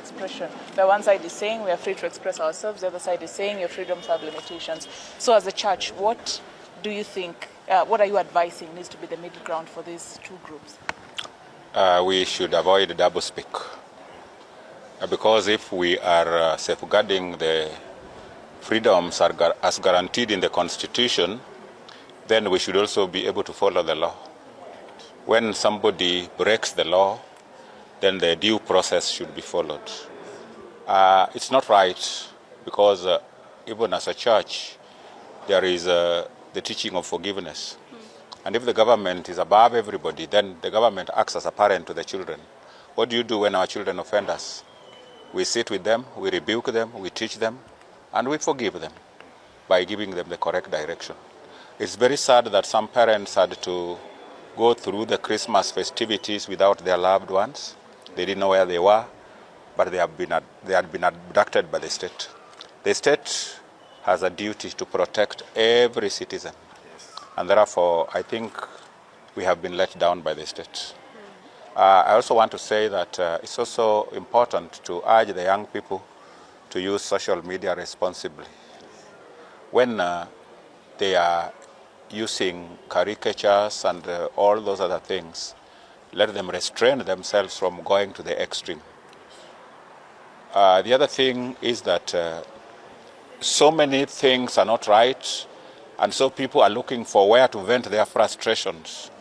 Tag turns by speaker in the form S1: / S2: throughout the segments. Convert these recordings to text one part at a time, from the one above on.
S1: expression. The one side is saying we are free to express ourselves, the other side is saying your freedoms have limitations. So as a church, what do you think, what are you advising needs to be the middle ground for these two groups?
S2: We should avoid doublespeak. Because if we are safeguarding the freedoms as guaranteed in the Constitution, then we should also be able to follow the law. When somebody breaks the law, then the due process should be followed. It's not right because even as a church, there is the teaching of forgiveness. And if the government is above everybody, then the government acts as a parent to the children. What do you do when our children offend us? We sit with them, we rebuke them, we teach them, and we forgive them by giving them the correct direction. It's very sad that some parents had to go through the Christmas festivities without their loved ones. They didn't know where they were, but they had been abducted by the state. The state has a duty to protect every citizen. And therefore, I think we have been let down by the state. I also want to say that it's also important to urge the young people to use social media responsibly. When they are using caricatures and all those other things, let them restrain themselves from going to the extreme. The other thing is that so many things are not right, and so people are looking for where to vent their frustrations.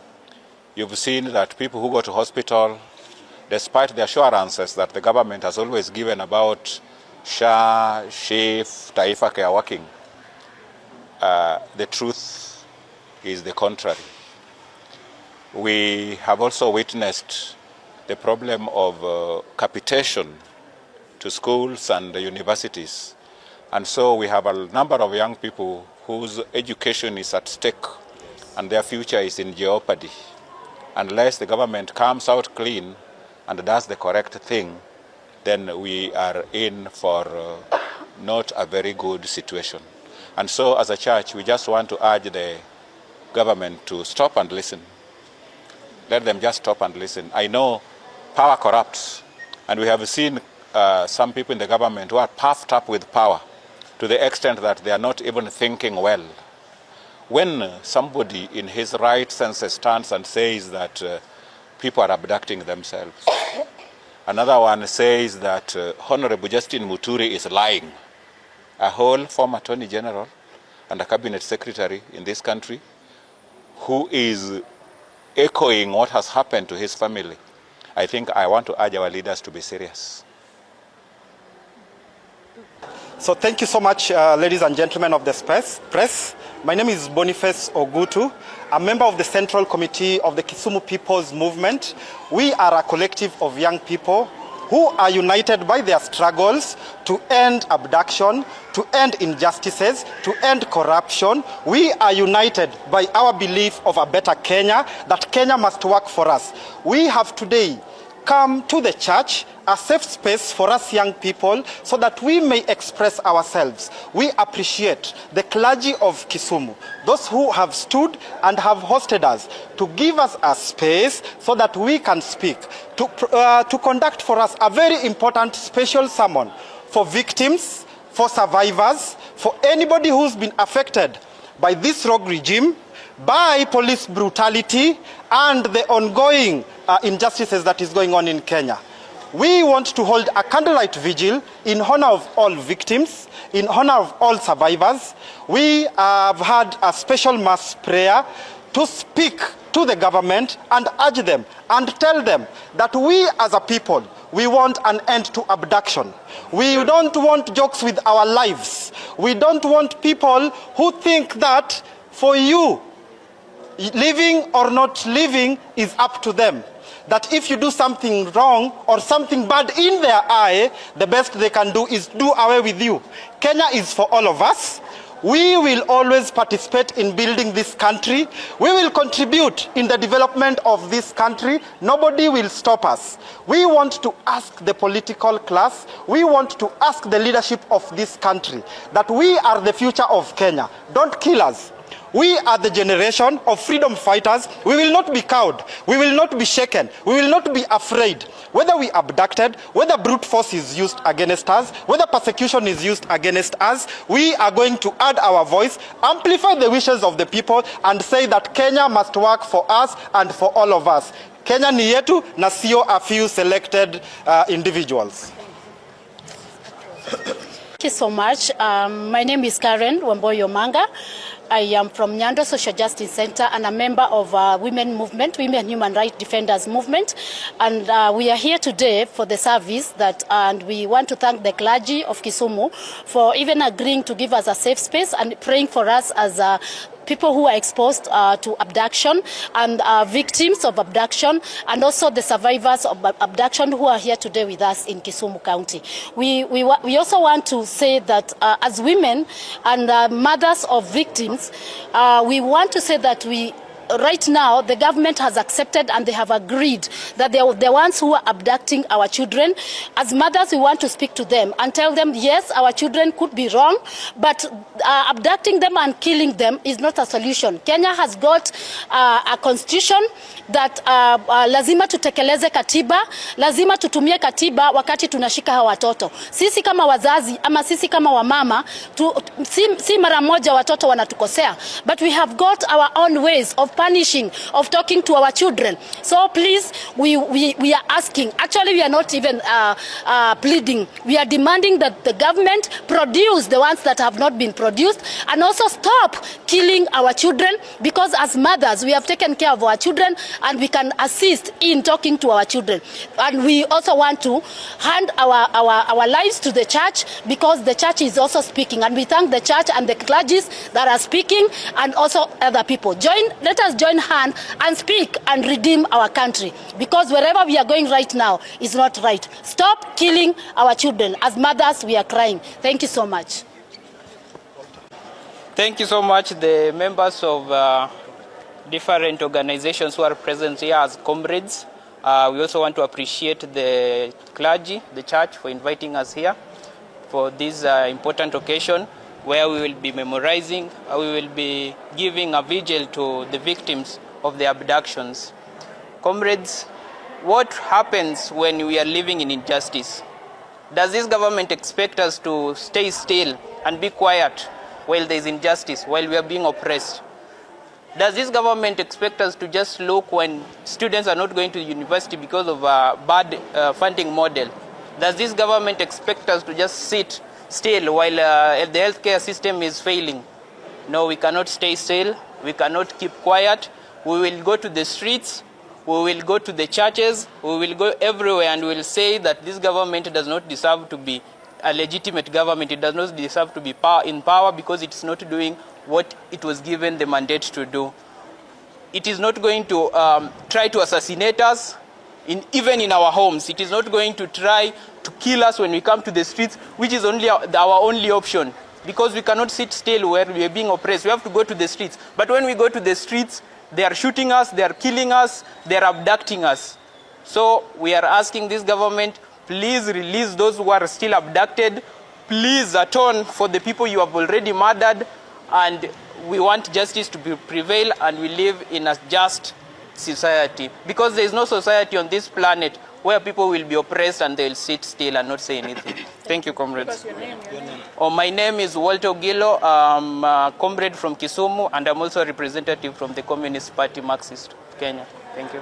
S2: You've seen that people who go to hospital, despite the assurances that the government has always given about SHA, SHIF, Taifa Care Working, the truth is the contrary. We have also witnessed the problem of capitation to schools and universities. And so we have a number of young people whose education is at stake and their future is in jeopardy. Unless the government comes out clean and does the correct thing, then we are in for not a very good situation. And so as a church, we just want to urge the government to stop and listen. Let them just stop and listen. I know power corrupts, and we have seen some people in the government who are puffed up with power to the extent that they are not even thinking well. When somebody in his right senses stands and says that people are abducting themselves, another one says that Honorable Justin Muturi is lying, a whole former Attorney General and a Cabinet Secretary in this country who is echoing what has happened to his family, I think I want to urge our leaders to be serious.
S3: So thank you so much, ladies and gentlemen of the press. My name is Boniface Ogutu. I'm a member of the Central Committee of the Kisumu People's Movement. We are a collective of young people who are united by their struggles to end abduction, to end injustices, to end corruption. We are united by our belief of a better Kenya, that Kenya must work for us. We have today come to the church, a safe space for us young people, so that we may express ourselves. We appreciate the clergy of Kisumu, those who have stood and have hosted us, to give us a space so that we can speak, to conduct for us a very important special sermon for victims, for survivors, for anybody who's been affected by this rogue regime, by police brutality and the ongoing injustices that is going on in Kenya. We want to hold a candlelight vigil in honor of all victims, in honor of all survivors. We have had a special mass prayer to speak to the government and urge them and tell them that we as a people, we want an end to abduction. We don't want jokes with our lives. We don't want people who think that for you, living or not living is up to them. That if you do something wrong or something bad in their eye, the best they can do is do away with you. Kenya is for all of us. We will always participate in building this country. We will contribute in the development of this country. Nobody will stop us. We want to ask the political class, we want to ask the leadership of this country that we are the future of Kenya. Don't kill us. We are the generation of freedom fighters. We will not be cowed. We will not be shaken. We will not be afraid. Whether we abducted, whether brute force is used against us, whether persecution is used against us, we are going to add our voice, amplify the wishes of the people, and say that Kenya must work for us and for all of us. Kenya ni yetu na sio a few selected individuals.
S4: Thank you so much. My name is Karen Wamboyo Manga. I am from Nyando Social Justice Center and a member of Women Movement, Women Human Rights Defenders Movement. And we are here today for the service and we want to thank the clergy of Kisumu for even agreeing to give us a safe space and praying for us as people who are exposed to abduction and victims of abduction, and also the survivors of abduction who are here today with us in Kisumu County. We also want to say that as women and mothers of victims, we want to say that right now, the government has accepted and they have agreed that they are the ones who are abducting our children. As mothers, we want to speak to them and tell them, yes, our children could be wrong, but abducting them and killing them is not a solution. Kenya has got a constitution that lazima tutekeleze katiba, lazima tutumie katiba wakati tunashika hawa watoto. Sisi kama wazazi ama sisi kama wamama, si mara moja watoto wanatukosea, but we have got our own ways of punishing, of talking to our children. So please, we are asking, actually we are not even pleading, we are demanding that the government produce the ones that have not been produced, and also stop killing our children, because as mothers we have taken care of our children and we can assist in talking to our children. And we also want to hand our lives to the church, because the church is also speaking, and we thank the church and the clergies that are speaking, and also other people. Let us join hand and speak and redeem our country, because wherever we are going right now is not right. Stop killing our children. As mothers, we are crying. Thank you so much.
S5: Thank you so much, the members of different organizations who are present here as comrades. We also want to appreciate the clergy, the church, for inviting us here for this important occasion, where we will be memorizing, we will be giving a vigil to the victims of the abductions. Comrades, what happens when we are living in injustice? Does this government expect us to stay still and be quiet while there is injustice, while we are being oppressed? Does this government expect us to just look when students are not going to university because of a bad funding model? Does this government expect us to just sit still while the healthcare system is failing? No, we cannot stay still. We cannot keep quiet. We will go to the streets. We will go to the churches. We will go everywhere, and we will say that this government does not deserve to be a legitimate government. It does not deserve to be in power, because it is not doing what it was given the mandate to do. It is not going to try to assassinate us, even in our homes. It is not going to try to kill us when we come to the streets, which is only our only option, because we cannot sit still where we are being oppressed. We have to go to the streets. But when we go to the streets, they are shooting us, they are killing us, they are abducting us. So we are asking this government, please release those who are still abducted. Please atone for the people you have already murdered. And we want justice to prevail, and we live in a just society, because there is no society on this planet where people will be oppressed and they will sit still and not say anything. Thank you, comrades.
S1: Your name?
S5: Oh, my name is Walter Gilo. I'm a comrade from Kisumu, and I'm also a representative from the Communist Party Marxist of Kenya. Thank you.